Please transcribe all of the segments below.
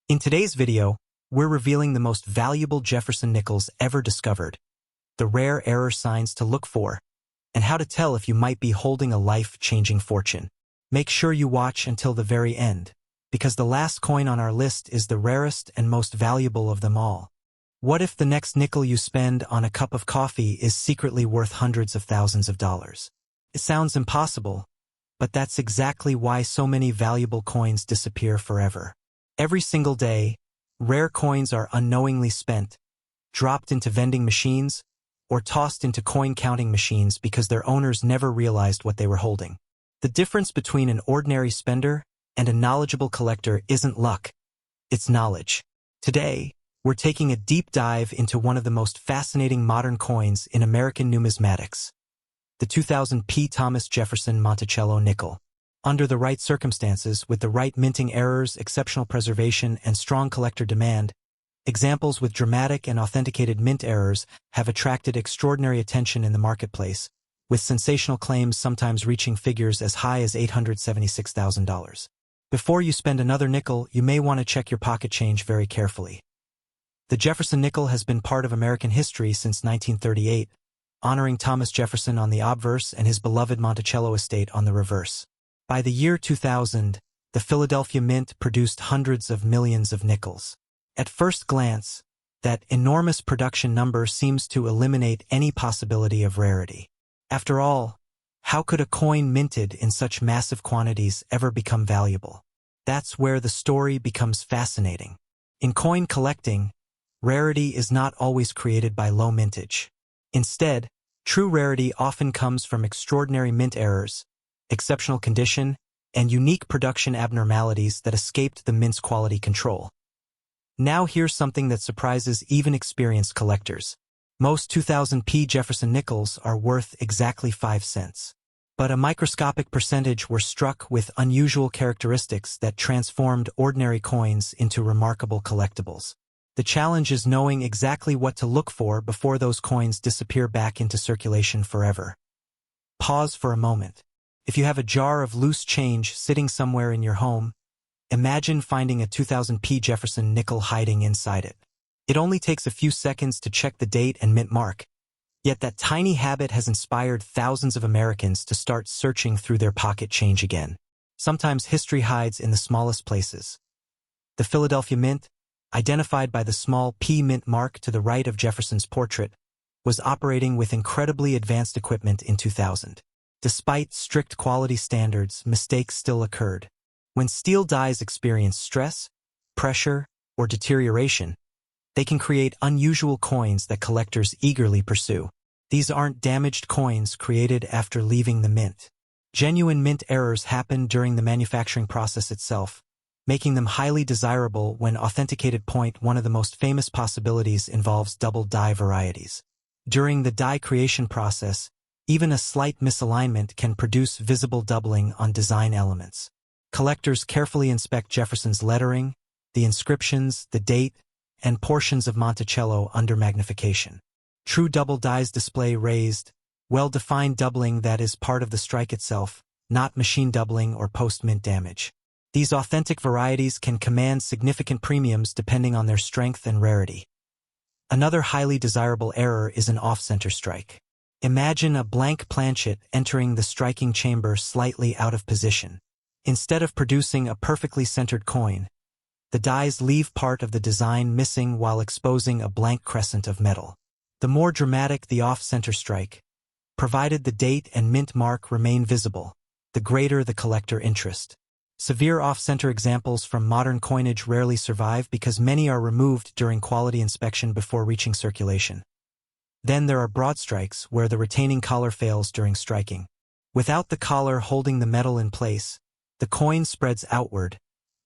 In today's video, we're revealing the most valuable Jefferson nickels ever discovered, the rare error signs to look for, and how to tell if you might be holding a life-changing fortune. Make sure you watch until the very end, because the last coin on our list is the rarest and most valuable of them all. What if the next nickel you spend on a cup of coffee is secretly worth hundreds of thousands of dollars? It sounds impossible, but that's exactly why so many valuable coins disappear forever. Every single day, rare coins are unknowingly spent, dropped into vending machines, or tossed into coin-counting machines because their owners never realized what they were holding. The difference between an ordinary spender and a knowledgeable collector isn't luck, it's knowledge. Today, we're taking a deep dive into one of the most fascinating modern coins in American numismatics, the 2000 Thomas Jefferson Monticello Nickel. Under the right circumstances, with the right minting errors, exceptional preservation, and strong collector demand, examples with dramatic and authenticated mint errors have attracted extraordinary attention in the marketplace, with sensational claims sometimes reaching figures as high as $876,000. Before you spend another nickel, you may want to check your pocket change very carefully. The Jefferson nickel has been part of American history since 1938, honoring Thomas Jefferson on the obverse and his beloved Monticello estate on the reverse. By the year 2000, the Philadelphia Mint produced hundreds of millions of nickels. At first glance, that enormous production number seems to eliminate any possibility of rarity. After all, how could a coin minted in such massive quantities ever become valuable? That's where the story becomes fascinating. In coin collecting, rarity is not always created by low mintage. Instead, true rarity often comes from extraordinary mint errors, exceptional condition, and unique production abnormalities that escaped the mint's quality control. Now here's something that surprises even experienced collectors. Most 2000 Jefferson nickels are worth exactly 5 cents. But a microscopic percentage were struck with unusual characteristics that transformed ordinary coins into remarkable collectibles. The challenge is knowing exactly what to look for before those coins disappear back into circulation forever. Pause for a moment. If you have a jar of loose change sitting somewhere in your home, imagine finding a 2000 Jefferson nickel hiding inside it. It only takes a few seconds to check the date and mint mark, yet that tiny habit has inspired thousands of Americans to start searching through their pocket change again. Sometimes history hides in the smallest places. The Philadelphia Mint, identified by the small P mint mark to the right of Jefferson's portrait, was operating with incredibly advanced equipment in 2000. Despite strict quality standards, mistakes still occurred. When steel dies experience stress, pressure, or deterioration, they can create unusual coins that collectors eagerly pursue. These aren't damaged coins created after leaving the mint. Genuine mint errors happen during the manufacturing process itself, making them highly desirable when authenticated. One of the most famous possibilities involves double die varieties. During the die creation process, even a slight misalignment can produce visible doubling on design elements. Collectors carefully inspect Jefferson's lettering, the inscriptions, the date, and portions of Monticello under magnification. True double dies display raised, well-defined doubling that is part of the strike itself, not machine doubling or post-mint damage. These authentic varieties can command significant premiums depending on their strength and rarity. Another highly desirable error is an off-center strike. Imagine a blank planchet entering the striking chamber slightly out of position. Instead of producing a perfectly centered coin, the dies leave part of the design missing while exposing a blank crescent of metal. The more dramatic the off-center strike, provided the date and mint mark remain visible, the greater the collector interest. Severe off-center examples from modern coinage rarely survive because many are removed during quality inspection before reaching circulation. Then there are broad strikes where the retaining collar fails during striking. Without the collar holding the metal in place, the coin spreads outward,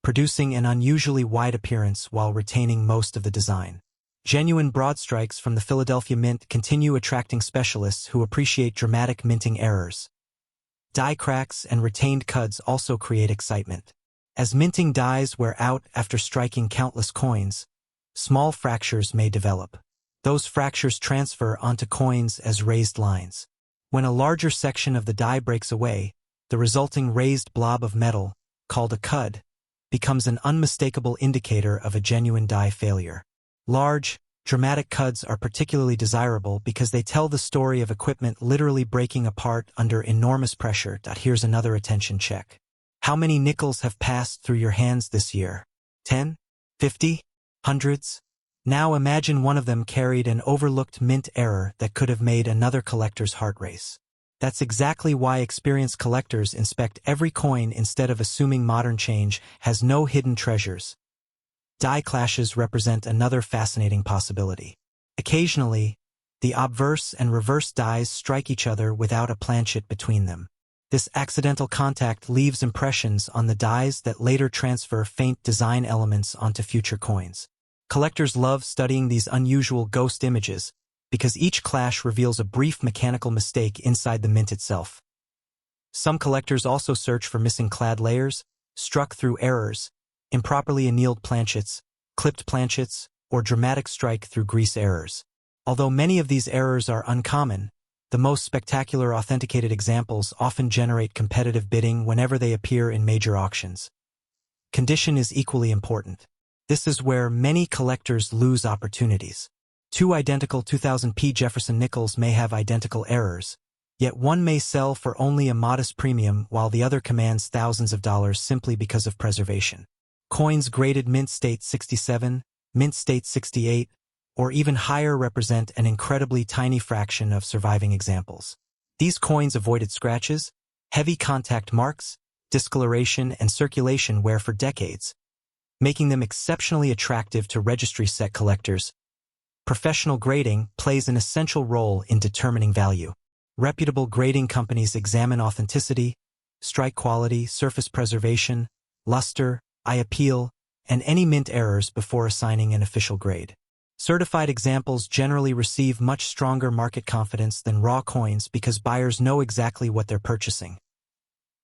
producing an unusually wide appearance while retaining most of the design. Genuine broad strikes from the Philadelphia Mint continue attracting specialists who appreciate dramatic minting errors. Die cracks and retained cuds also create excitement. As minting dies wear out after striking countless coins, small fractures may develop. Those fractures transfer onto coins as raised lines. When a larger section of the die breaks away, the resulting raised blob of metal, called a cud, becomes an unmistakable indicator of a genuine die failure. Large, dramatic cuts are particularly desirable because they tell the story of equipment literally breaking apart under enormous pressure. Here's another attention check. How many nickels have passed through your hands this year? 10? 50? Hundreds? Now imagine one of them carried an overlooked mint error that could have made another collector's heart race. That's exactly why experienced collectors inspect every coin instead of assuming modern change has no hidden treasures. Die clashes represent another fascinating possibility. Occasionally, the obverse and reverse dies strike each other without a planchet between them. This accidental contact leaves impressions on the dies that later transfer faint design elements onto future coins. Collectors love studying these unusual ghost images because each clash reveals a brief mechanical mistake inside the mint itself. Some collectors also search for missing clad layers, struck through errors, improperly annealed planchets, clipped planchets, or dramatic strike through grease errors. Although many of these errors are uncommon, the most spectacular authenticated examples often generate competitive bidding whenever they appear in major auctions. Condition is equally important. This is where many collectors lose opportunities. Two identical 2000p Jefferson Nickels may have identical errors, yet one may sell for only a modest premium while the other commands thousands of dollars simply because of preservation. Coins graded mint state 67, mint state 68, or even higher represent an incredibly tiny fraction of surviving examples. These coins avoided scratches, heavy contact marks, discoloration, and circulation wear for decades, making them exceptionally attractive to registry set collectors. Professional grading plays an essential role in determining value. Reputable grading companies examine authenticity, strike quality, surface preservation, luster, eye appeal, and any mint errors before assigning an official grade. Certified examples generally receive much stronger market confidence than raw coins because buyers know exactly what they're purchasing.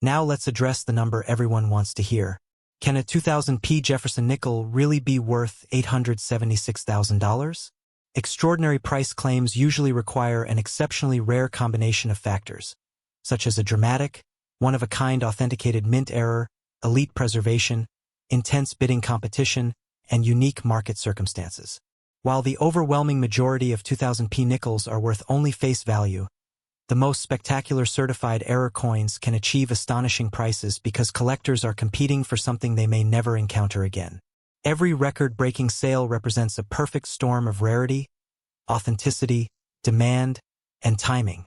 Now let's address the number everyone wants to hear. Can a 2000p Jefferson nickel really be worth $876,000? Extraordinary price claims usually require an exceptionally rare combination of factors, such as a dramatic, one-of-a-kind authenticated mint error, elite preservation, intense bidding competition, and unique market circumstances. While the overwhelming majority of 2000p nickels are worth only face value, the most spectacular certified error coins can achieve astonishing prices because collectors are competing for something they may never encounter again. Every record-breaking sale represents a perfect storm of rarity, authenticity, demand, and timing.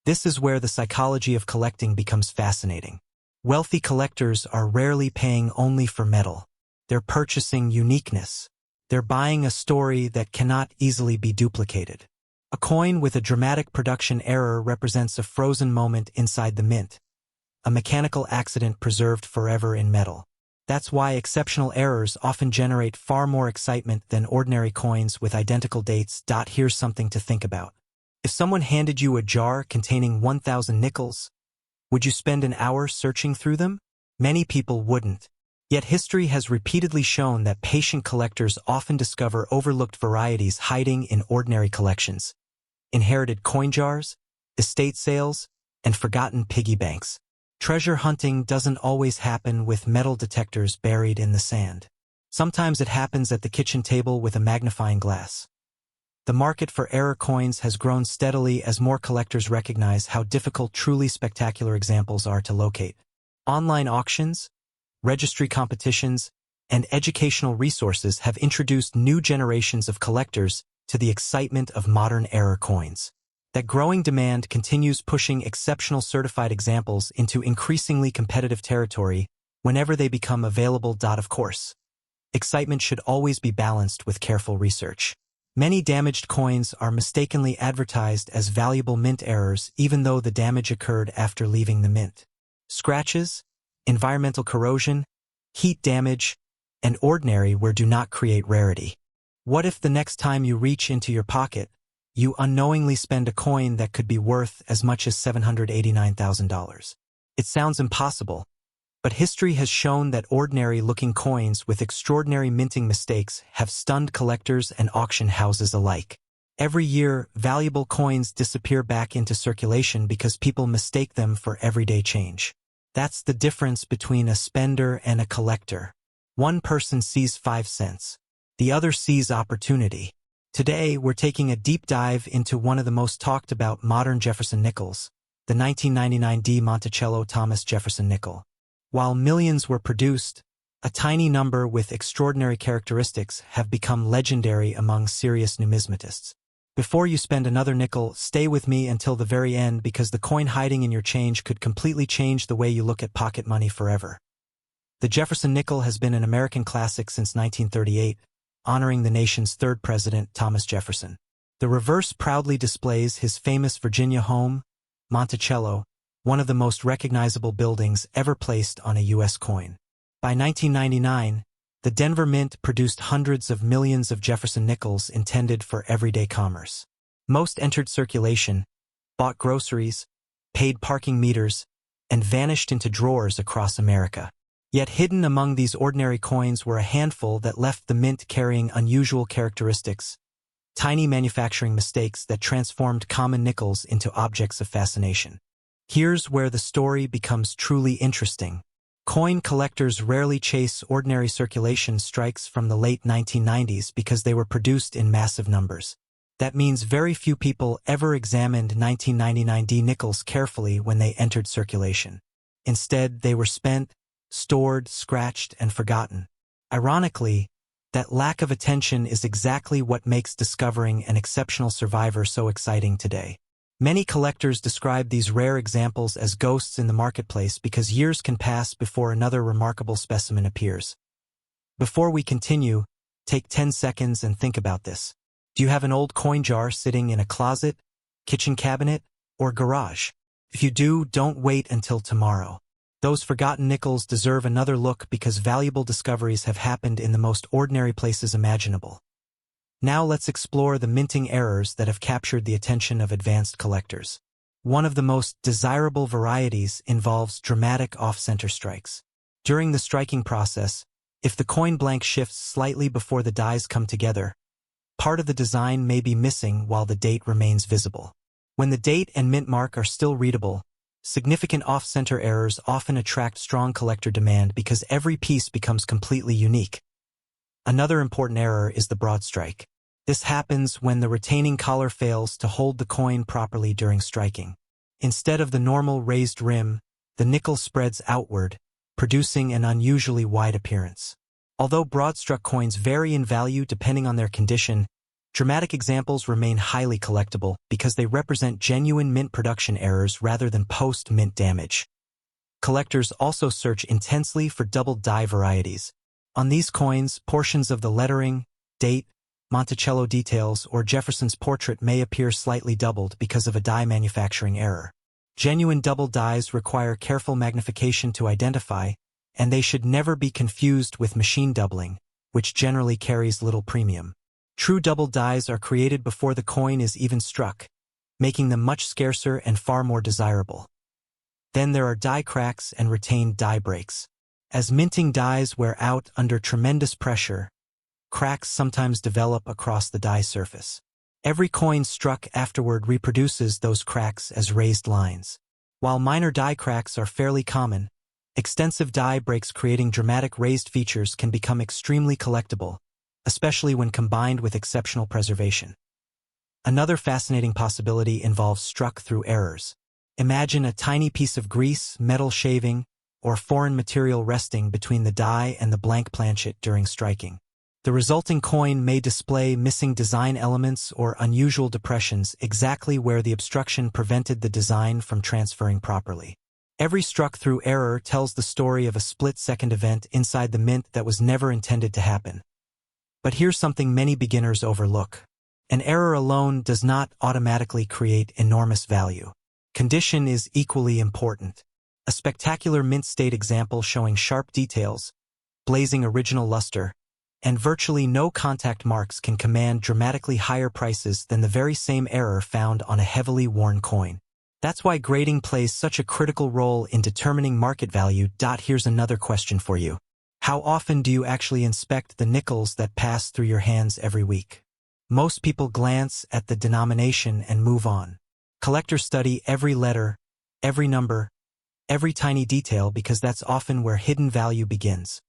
This is where the psychology of collecting becomes fascinating. Wealthy collectors are rarely paying only for metal. They're purchasing uniqueness. They're buying a story that cannot easily be duplicated. A coin with a dramatic production error represents a frozen moment inside the mint, a mechanical accident preserved forever in metal. That's why exceptional errors often generate far more excitement than ordinary coins with identical dates. Here's something to think about. If someone handed you a jar containing 1,000 nickels, would you spend an hour searching through them? Many people wouldn't. Yet history has repeatedly shown that patient collectors often discover overlooked varieties hiding in ordinary collections. Inherited coin jars, estate sales, and forgotten piggy banks. Treasure hunting doesn't always happen with metal detectors buried in the sand. Sometimes it happens at the kitchen table with a magnifying glass. The market for error coins has grown steadily as more collectors recognize how difficult truly spectacular examples are to locate. Online auctions, registry competitions, and educational resources have introduced new generations of collectors to the excitement of modern error coins. That growing demand continues pushing exceptional certified examples into increasingly competitive territory whenever they become available. Of course, excitement should always be balanced with careful research. Many damaged coins are mistakenly advertised as valuable mint errors even though the damage occurred after leaving the mint. Scratches, environmental corrosion, heat damage, and ordinary wear do not create rarity. What if the next time you reach into your pocket, you unknowingly spend a coin that could be worth as much as $789,000? It sounds impossible, but history has shown that ordinary-looking coins with extraordinary minting mistakes have stunned collectors and auction houses alike. Every year, valuable coins disappear back into circulation because people mistake them for everyday change. That's the difference between a spender and a collector. One person sees 5 cents. The other sees opportunity. Today, we're taking a deep dive into one of the most talked about modern Jefferson Nickels, the 1999 Monticello Thomas Jefferson Nickel. While millions were produced, a tiny number with extraordinary characteristics have become legendary among serious numismatists. Before you spend another nickel, stay with me until the very end because the coin hiding in your change could completely change the way you look at pocket money forever. The Jefferson nickel has been an American classic since 1938, honoring the nation's third president, Thomas Jefferson. The reverse proudly displays his famous Virginia home, Monticello, one of the most recognizable buildings ever placed on a U.S. coin. By 1999, the Denver Mint produced hundreds of millions of Jefferson nickels intended for everyday commerce. Most entered circulation, bought groceries, paid parking meters, and vanished into drawers across America. Yet hidden among these ordinary coins were a handful that left the mint carrying unusual characteristics, tiny manufacturing mistakes that transformed common nickels into objects of fascination. Here's where the story becomes truly interesting. Coin collectors rarely chase ordinary circulation strikes from the late 1990s because they were produced in massive numbers. That means very few people ever examined 1999 nickels carefully when they entered circulation. Instead, they were spent, stored, scratched, and forgotten. Ironically, that lack of attention is exactly what makes discovering an exceptional survivor so exciting today. Many collectors describe these rare examples as ghosts in the marketplace because years can pass before another remarkable specimen appears. Before we continue, take 10 seconds and think about this. Do you have an old coin jar sitting in a closet, kitchen cabinet, or garage? If you do, don't wait until tomorrow. Those forgotten nickels deserve another look because valuable discoveries have happened in the most ordinary places imaginable. Now let's explore the minting errors that have captured the attention of advanced collectors. One of the most desirable varieties involves dramatic off-center strikes. During the striking process, if the coin blank shifts slightly before the dies come together, part of the design may be missing while the date remains visible. When the date and mint mark are still readable, significant off-center errors often attract strong collector demand because every piece becomes completely unique. Another important error is the broad strike. This happens when the retaining collar fails to hold the coin properly during striking. Instead of the normal raised rim, the nickel spreads outward, producing an unusually wide appearance. Although broad-struck coins vary in value depending on their condition, dramatic examples remain highly collectible because they represent genuine mint production errors rather than post-mint damage. Collectors also search intensely for double die varieties. On these coins, portions of the lettering, date, Monticello details, or Jefferson's portrait may appear slightly doubled because of a die manufacturing error. Genuine double dies require careful magnification to identify, and they should never be confused with machine doubling, which generally carries little premium. True double dies are created before the coin is even struck, making them much scarcer and far more desirable. Then there are die cracks and retained die breaks. As minting dies wear out under tremendous pressure, cracks sometimes develop across the die surface. Every coin struck afterward reproduces those cracks as raised lines. While minor die cracks are fairly common, extensive die breaks creating dramatic raised features can become extremely collectible, especially when combined with exceptional preservation. Another fascinating possibility involves struck-through errors. Imagine a tiny piece of grease, metal shaving, or foreign material resting between the die and the blank planchet during striking. The resulting coin may display missing design elements or unusual depressions exactly where the obstruction prevented the design from transferring properly. Every struck-through error tells the story of a split-second event inside the mint that was never intended to happen. But here's something many beginners overlook. An error alone does not automatically create enormous value. Condition is equally important. A spectacular mint state example showing sharp details, blazing original luster, and virtually no contact marks can command dramatically higher prices than the very same error found on a heavily worn coin. That's why grading plays such a critical role in determining market value. Here's another question for you. How often do you actually inspect the nickels that pass through your hands every week? Most people glance at the denomination and move on. Collectors study every letter, every number, every tiny detail because that's often where hidden value begins.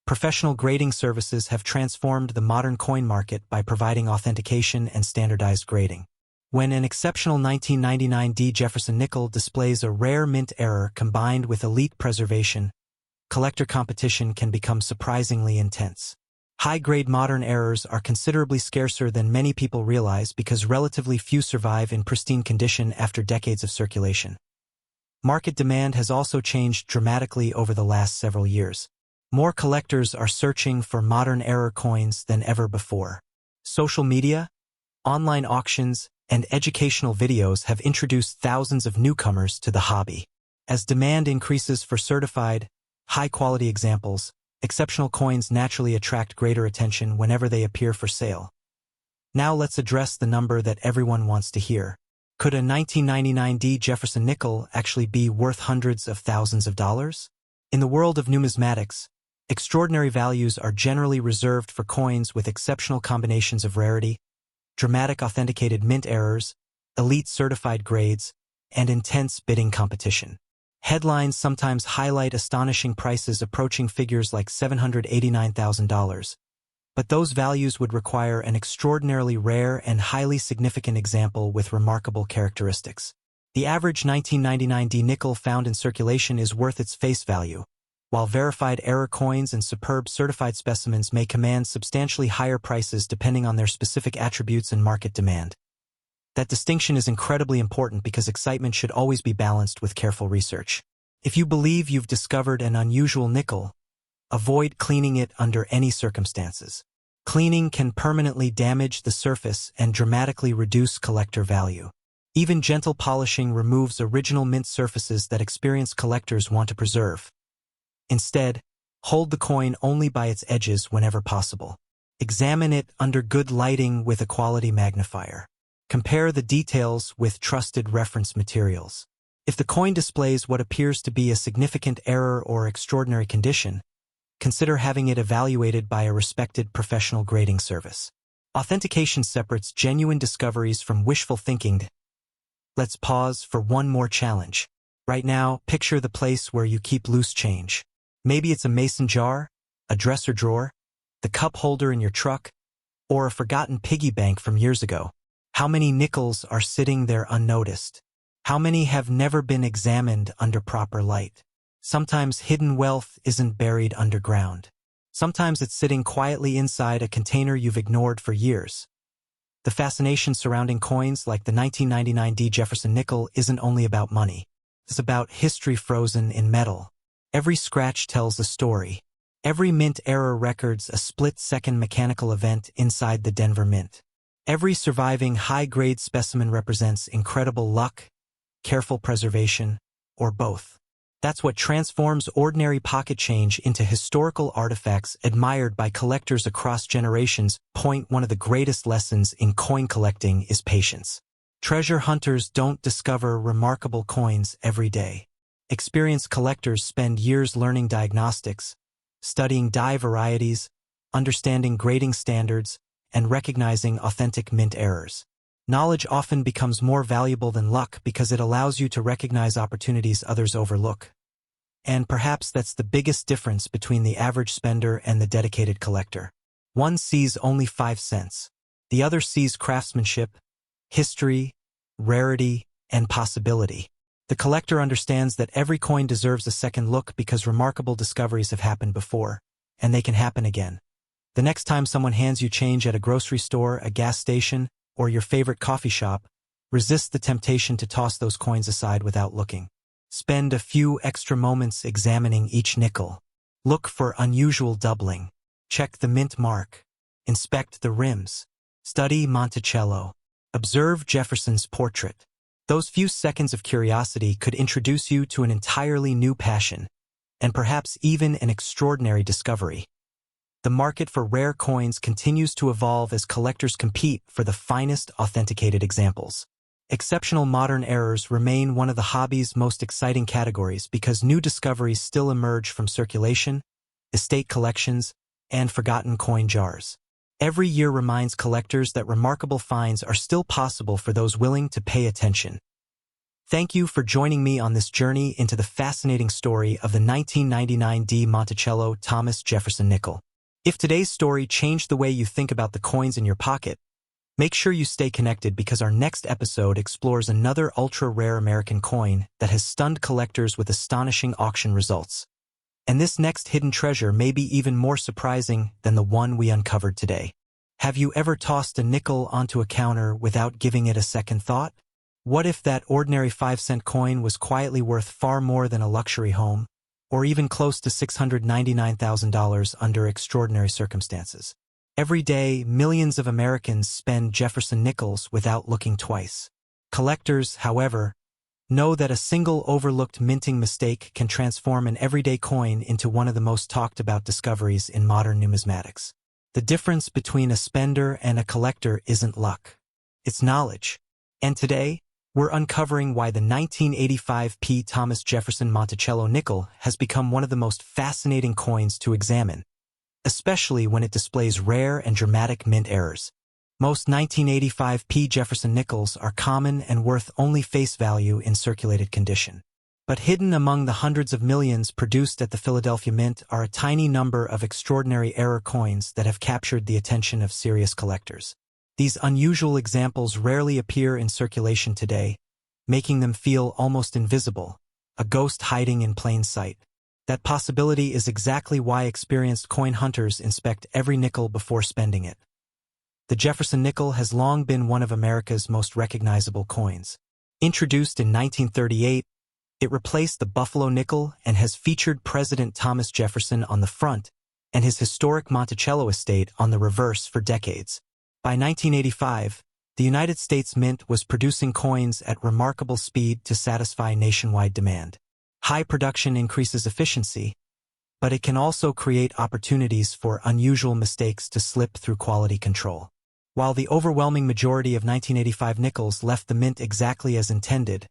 Professional grading services have transformed the modern coin market by providing authentication and standardized grading. When an exceptional 1999 D. Jefferson nickel displays a rare mint error combined with elite preservation, collector competition can become surprisingly intense. High-grade modern errors are considerably scarcer than many people realize because relatively few survive in pristine condition after decades of circulation. Market demand has also changed dramatically over the last several years. More collectors are searching for modern error coins than ever before. Social media, online auctions, and educational videos have introduced thousands of newcomers to the hobby. As demand increases for certified, high-quality examples, exceptional coins naturally attract greater attention whenever they appear for sale. Now let's address the number that everyone wants to hear. Could a 1999 D. Jefferson nickel actually be worth hundreds of thousands of dollars? In the world of numismatics, extraordinary values are generally reserved for coins with exceptional combinations of rarity, dramatic authenticated mint errors, elite certified grades, and intense bidding competition. Headlines sometimes highlight astonishing prices approaching figures like $789,000, but those values would require an extraordinarily rare and highly significant example with remarkable characteristics. The average 1999 D nickel found in circulation is worth its face value, while verified error coins and superb certified specimens may command substantially higher prices depending on their specific attributes and market demand. That distinction is incredibly important because excitement should always be balanced with careful research. If you believe you've discovered an unusual nickel, avoid cleaning it under any circumstances. Cleaning can permanently damage the surface and dramatically reduce collector value. Even gentle polishing removes original mint surfaces that experienced collectors want to preserve. Instead, hold the coin only by its edges whenever possible. Examine it under good lighting with a quality magnifier. Compare the details with trusted reference materials. If the coin displays what appears to be a significant error or extraordinary condition, consider having it evaluated by a respected professional grading service. Authentication separates genuine discoveries from wishful thinking. Let's pause for one more challenge. Right now, picture the place where you keep loose change. Maybe it's a mason jar, a dresser drawer, the cup holder in your truck, or a forgotten piggy bank from years ago. How many nickels are sitting there unnoticed? How many have never been examined under proper light? Sometimes hidden wealth isn't buried underground. Sometimes it's sitting quietly inside a container you've ignored for years. The fascination surrounding coins like the 1999 D. Jefferson nickel isn't only about money. It's about history frozen in metal. Every scratch tells a story. Every mint error records a split-second mechanical event inside the Denver Mint. Every surviving high-grade specimen represents incredible luck, careful preservation, or both. That's what transforms ordinary pocket change into historical artifacts admired by collectors across generations. One of the greatest lessons in coin collecting is patience. Treasure hunters don't discover remarkable coins every day. Experienced collectors spend years learning diagnostics, studying die varieties, understanding grading standards, and recognizing authentic mint errors. Knowledge often becomes more valuable than luck because it allows you to recognize opportunities others overlook. And perhaps that's the biggest difference between the average spender and the dedicated collector. One sees only 5 cents. The other sees craftsmanship, history, rarity, and possibility. The collector understands that every coin deserves a second look because remarkable discoveries have happened before, and they can happen again. The next time someone hands you change at a grocery store, a gas station, or your favorite coffee shop, resist the temptation to toss those coins aside without looking. Spend a few extra moments examining each nickel. Look for unusual doubling. Check the mint mark. Inspect the rims. Study Monticello. Observe Jefferson's portrait. Those few seconds of curiosity could introduce you to an entirely new passion, and perhaps even an extraordinary discovery. The market for rare coins continues to evolve as collectors compete for the finest authenticated examples. Exceptional modern errors remain one of the hobby's most exciting categories because new discoveries still emerge from circulation, estate collections, and forgotten coin jars. Every year reminds collectors that remarkable finds are still possible for those willing to pay attention. Thank you for joining me on this journey into the fascinating story of the 1999 Monticello Thomas Jefferson Nickel. If today's story changed the way you think about the coins in your pocket, make sure you stay connected because our next episode explores another ultra-rare American coin that has stunned collectors with astonishing auction results. And this next hidden treasure may be even more surprising than the one we uncovered today. Have you ever tossed a nickel onto a counter without giving it a second thought? What if that ordinary 5-cent coin was quietly worth far more than a luxury home, or even close to $699,000 under extraordinary circumstances? Every day, millions of Americans spend Jefferson nickels without looking twice. Collectors, however, know that a single overlooked minting mistake can transform an everyday coin into one of the most talked about discoveries in modern numismatics. The difference between a spender and a collector isn't luck. It's knowledge. And today, we're uncovering why the 1985 Thomas Jefferson Monticello Nickel has become one of the most fascinating coins to examine, especially when it displays rare and dramatic mint errors. Most 1985 Jefferson nickels are common and worth only face value in circulated condition. But hidden among the hundreds of millions produced at the Philadelphia Mint are a tiny number of extraordinary error coins that have captured the attention of serious collectors. These unusual examples rarely appear in circulation today, making them feel almost invisible, a ghost hiding in plain sight. That possibility is exactly why experienced coin hunters inspect every nickel before spending it. The Jefferson nickel has long been one of America's most recognizable coins. Introduced in 1938, it replaced the Buffalo nickel and has featured President Thomas Jefferson on the front and his historic Monticello estate on the reverse for decades. By 1985, the United States Mint was producing coins at remarkable speed to satisfy nationwide demand. High production increases efficiency, but it can also create opportunities for unusual mistakes to slip through quality control. While the overwhelming majority of 1985 nickels left the mint exactly as intended,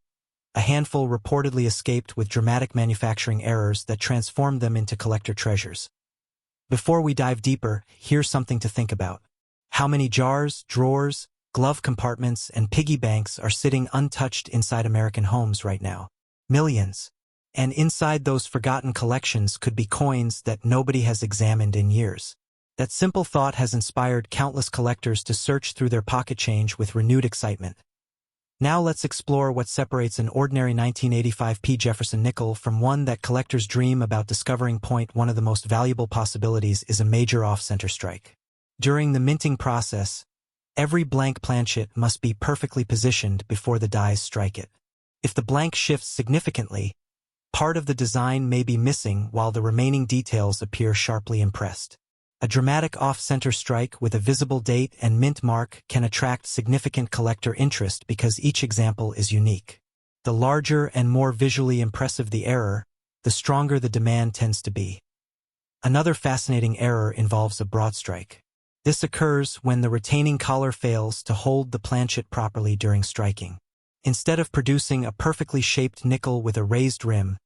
a handful reportedly escaped with dramatic manufacturing errors that transformed them into collector treasures. Before we dive deeper, here's something to think about. How many jars, drawers, glove compartments, and piggy banks are sitting untouched inside American homes right now? Millions. And inside those forgotten collections could be coins that nobody has examined in years. That simple thought has inspired countless collectors to search through their pocket change with renewed excitement. Now let's explore what separates an ordinary 1985 Jefferson nickel from one that collectors dream about discovering. One of the most valuable possibilities is a major off-center strike. During the minting process, every blank planchet must be perfectly positioned before the dies strike it. If the blank shifts significantly, part of the design may be missing while the remaining details appear sharply impressed. A dramatic off-center strike with a visible date and mint mark can attract significant collector interest because each example is unique. The larger and more visually impressive the error, the stronger the demand tends to be. Another fascinating error involves a broad strike. This occurs when the retaining collar fails to hold the planchet properly during striking. Instead of producing a perfectly shaped nickel with a raised rim,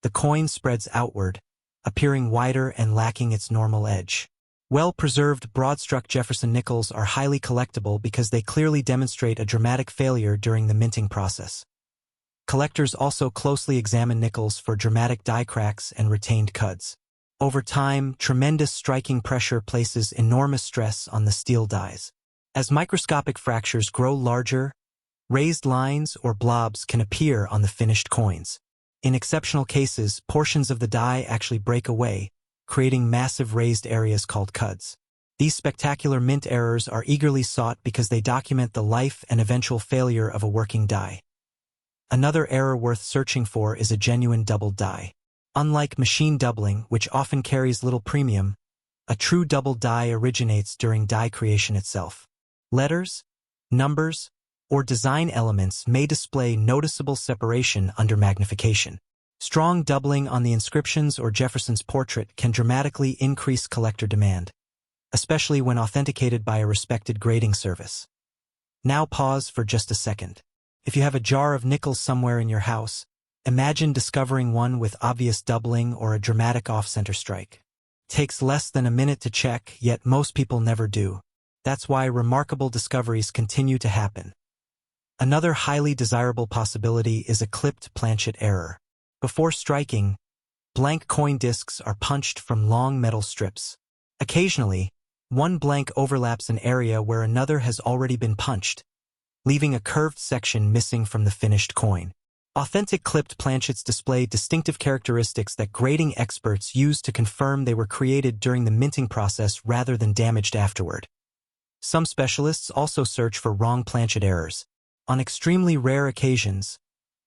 the coin spreads outward, appearing wider and lacking its normal edge. Well-preserved broad-struck Jefferson nickels are highly collectible because they clearly demonstrate a dramatic failure during the minting process. Collectors also closely examine nickels for dramatic die cracks and retained cuds. Over time, tremendous striking pressure places enormous stress on the steel dies. As microscopic fractures grow larger, raised lines or blobs can appear on the finished coins. In exceptional cases, portions of the die actually break away, creating massive raised areas called cuds. These spectacular mint errors are eagerly sought because they document the life and eventual failure of a working die. Another error worth searching for is a genuine doubled die. Unlike machine doubling, which often carries little premium, a true doubled die originates during die creation itself. Letters, numbers, or design elements may display noticeable separation under magnification. Strong doubling on the inscriptions or Jefferson's portrait can dramatically increase collector demand, especially when authenticated by a respected grading service. Now pause for just a second. If you have a jar of nickels somewhere in your house, imagine discovering one with obvious doubling or a dramatic off-center strike. It takes less than a minute to check, yet most people never do. That's why remarkable discoveries continue to happen. Another highly desirable possibility is a clipped planchet error. Before striking, blank coin discs are punched from long metal strips. Occasionally, one blank overlaps an area where another has already been punched, leaving a curved section missing from the finished coin. Authentic clipped planchets display distinctive characteristics that grading experts use to confirm they were created during the minting process rather than damaged afterward. Some specialists also search for wrong planchet errors. On extremely rare occasions,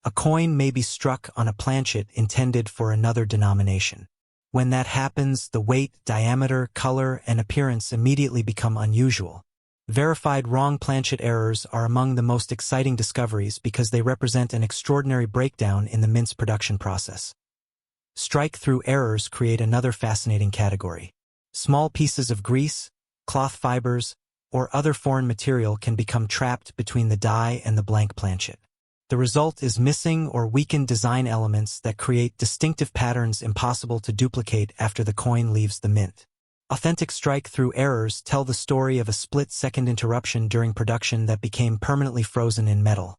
a coin may be struck on a planchet intended for another denomination. When that happens, the weight, diameter, color, and appearance immediately become unusual. Verified wrong planchet errors are among the most exciting discoveries because they represent an extraordinary breakdown in the mint's production process. Strike-through errors create another fascinating category. Small pieces of grease, cloth fibers, or other foreign material can become trapped between the die and the blank planchet. The result is missing or weakened design elements that create distinctive patterns impossible to duplicate after the coin leaves the mint. Authentic strike-through errors tell the story of a split-second interruption during production that became permanently frozen in metal.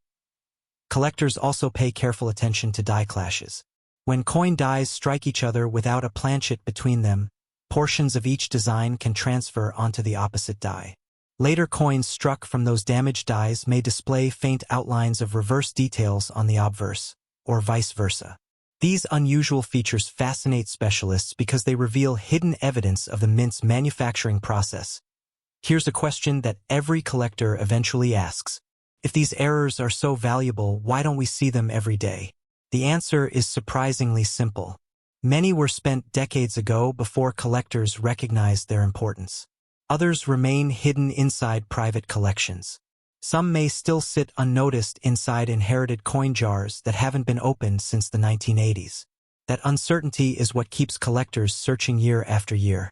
Collectors also pay careful attention to die clashes. When coin dies strike each other without a planchet between them, portions of each design can transfer onto the opposite die. Later coins struck from those damaged dies may display faint outlines of reverse details on the obverse, or vice versa. These unusual features fascinate specialists because they reveal hidden evidence of the mint's manufacturing process. Here's a question that every collector eventually asks. If these errors are so valuable, why don't we see them every day? The answer is surprisingly simple. Many were spent decades ago before collectors recognized their importance. Others remain hidden inside private collections. Some may still sit unnoticed inside inherited coin jars that haven't been opened since the 1980s. That uncertainty is what keeps collectors searching year after year.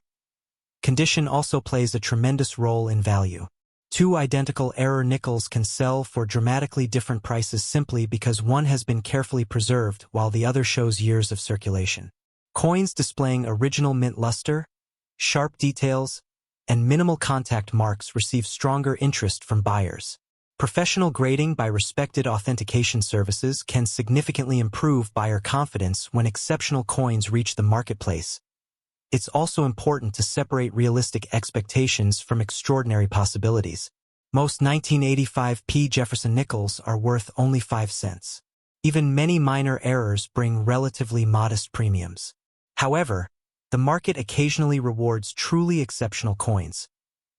Condition also plays a tremendous role in value. Two identical error nickels can sell for dramatically different prices simply because one has been carefully preserved while the other shows years of circulation. Coins displaying original mint luster, sharp details, and minimal contact marks receive stronger interest from buyers. Professional grading by respected authentication services can significantly improve buyer confidence when exceptional coins reach the marketplace. It's also important to separate realistic expectations from extraordinary possibilities. Most 1985 Jefferson Nickels are worth only 5 cents. Even many minor errors bring relatively modest premiums. However, the market occasionally rewards truly exceptional coins,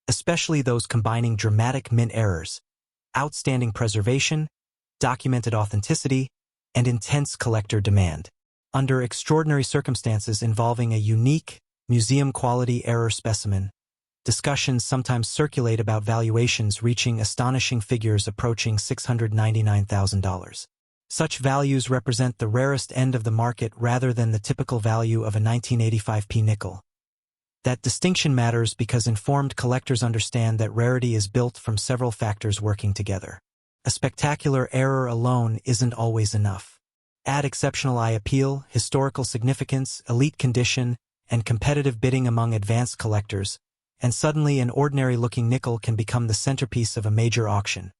especially those combining dramatic mint errors, outstanding preservation, documented authenticity, and intense collector demand. Under extraordinary circumstances involving a unique, museum-quality error specimen, discussions sometimes circulate about valuations reaching astonishing figures approaching $699,000. Such values represent the rarest end of the market rather than the typical value of a 1985 nickel. That distinction matters because informed collectors understand that rarity is built from several factors working together. A spectacular error alone isn't always enough. Add exceptional eye appeal, historical significance, elite condition, and competitive bidding among advanced collectors, and suddenly an ordinary-looking nickel can become the centerpiece of a major auction.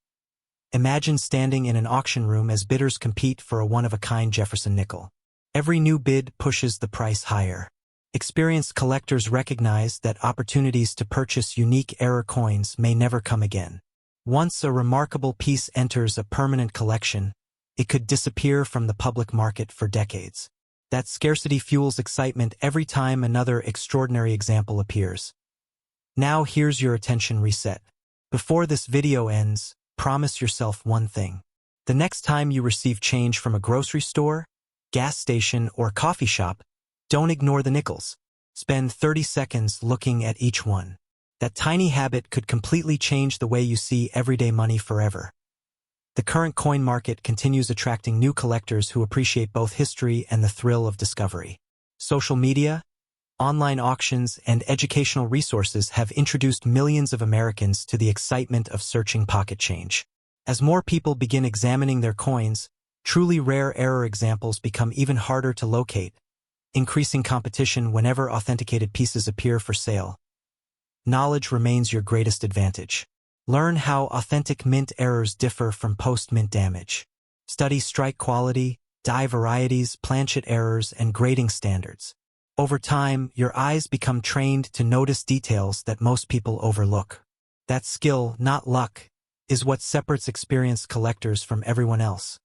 Imagine standing in an auction room as bidders compete for a one-of-a-kind Jefferson nickel. Every new bid pushes the price higher. Experienced collectors recognize that opportunities to purchase unique error coins may never come again. Once a remarkable piece enters a permanent collection, it could disappear from the public market for decades. That scarcity fuels excitement every time another extraordinary example appears. Now here's your attention reset. Before this video ends, promise yourself one thing. The next time you receive change from a grocery store, gas station, or coffee shop, don't ignore the nickels. Spend 30 seconds looking at each one. That tiny habit could completely change the way you see everyday money forever. The current coin market continues attracting new collectors who appreciate both history and the thrill of discovery. Social media, online auctions, and educational resources have introduced millions of Americans to the excitement of searching pocket change. As more people begin examining their coins, truly rare error examples become even harder to locate, increasing competition whenever authenticated pieces appear for sale. Knowledge remains your greatest advantage. Learn how authentic mint errors differ from post-mint damage. Study strike quality, die varieties, planchet errors, and grading standards. Over time, your eyes become trained to notice details that most people overlook. That skill, not luck, is what separates experienced collectors from everyone else.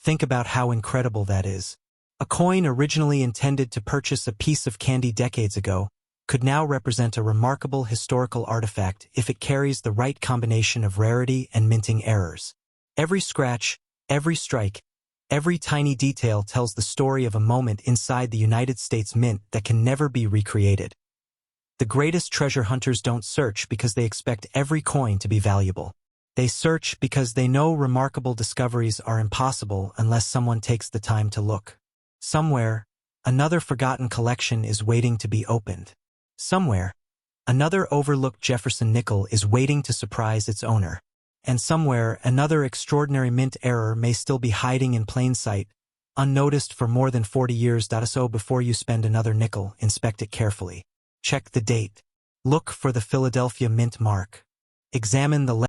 Think about how incredible that is. A coin originally intended to purchase a piece of candy decades ago could now represent a remarkable historical artifact if it carries the right combination of rarity and minting errors. Every scratch, every strike, every tiny detail tells the story of a moment inside the United States Mint that can never be recreated. The greatest treasure hunters don't search because they expect every coin to be valuable. They search because they know remarkable discoveries are impossible unless someone takes the time to look. Somewhere, another forgotten collection is waiting to be opened. Somewhere, another overlooked Jefferson nickel is waiting to surprise its owner. And somewhere, another extraordinary mint error may still be hiding in plain sight, unnoticed for more than 40 years. So before you spend another nickel, inspect it carefully. Check the date. Look for the Philadelphia Mint mark. Examine the